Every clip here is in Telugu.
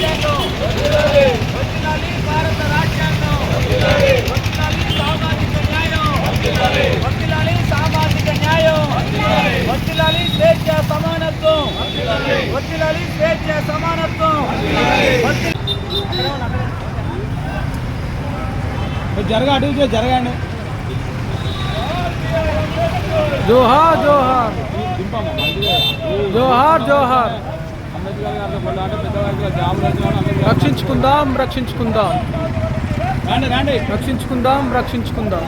రాజ్యాంగం, వర్ధిల్లాలి భారత రాజ్యాంగం, వర్ధిల్లాలి సామాజిక న్యాయం, వర్ధిల్లాలి సామాజిక న్యాయం, వర్ధిల్లాలి స్వేచ్ఛ సమానత్వం, వర్ధిల్లాలి స్వేచ్ఛ సమానత్వం. జరగండి. జోహార్ జోహార్ జోహార్ జోహార్. రక్షించుకుందాం రక్షించుకుందాం రక్షించుకుందాం రక్షించుకుందాం.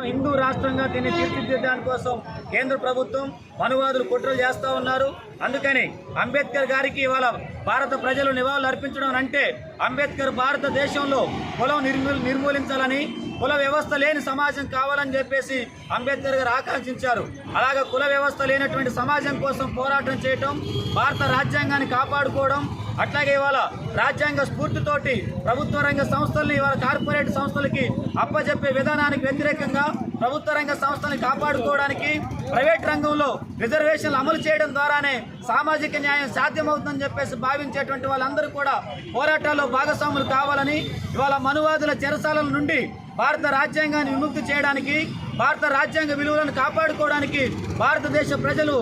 హిందూ రాష్ట్రంగా దీన్ని తీర్చిదిద్దడానికి కోసం కేంద్ర ప్రభుత్వం మనువాదులు కుట్రలు చేస్తూ ఉన్నారు. అందుకని అంబేద్కర్ గారికి ఇవాళ భారత ప్రజలు నివాళులు అర్పించడం అంటే అంబేద్కర్ భారతదేశంలో కులం నిర్మూలించాలని, కుల వ్యవస్థ లేని సమాజం కావాలని చెప్పేసి అంబేద్కర్ గారు ఆకాంక్షించారు. అలాగే కుల వ్యవస్థ లేనటువంటి సమాజం కోసం పోరాటం చేయటం, భారత రాజ్యాంగాన్ని కాపాడుకోవడం, అట్లాగే ఇవాళ రాజ్యాంగ స్ఫూర్తితోటి ప్రభుత్వ రంగ సంస్థల్ని ఇవాళ కార్పొరేట్ సంస్థలకి అప్పచెప్పే విధానానికి వ్యతిరేకంగా ప్రభుత్వ రంగ సంస్థల్ని కాపాడుకోవడానికి ప్రైవేట్ రంగంలో రిజర్వేషన్లు అమలు చేయడం ద్వారానే సామాజిక న్యాయం సాధ్యమవుతుందని చెప్పేసి భావించేటువంటి వాళ్ళందరూ కూడా పోరాటాల్లో భాగస్వాములు కావాలని, ఇవాళ మనువాదుల చెరసాలల నుండి భారత రాజ్యాంగాన్ని విముక్తి చేయడానికి, భారత రాజ్యాంగ విలువలను కాపాడుకోవడానికి భారతదేశ ప్రజలు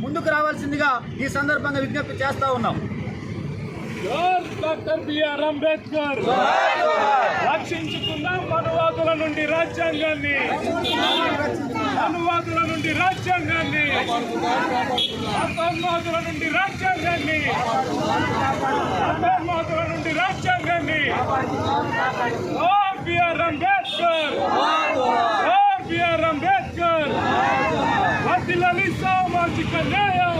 ముందుకు రావాల్సిందిగా ఈ సందర్భంగా విజ్ఞప్తి చేస్తూ ఉన్నాం. డాక్టర్ బిఆర్ అంబేద్కర్ రక్షించుకుందాం మనువాదుల నుండి రాజ్యాంగాన్ని, మనువాదుల నుండి రాజ్యాంగాన్ని, అంతర్వాదుల నుండి రాజ్యాంగాన్ని, అంతర్వాదుల నుండి రాజ్యాంగాన్ని. B R Ambedkar, B R Ambedkar. వర్ధిల్లాలి సామాజిక న్యాయం.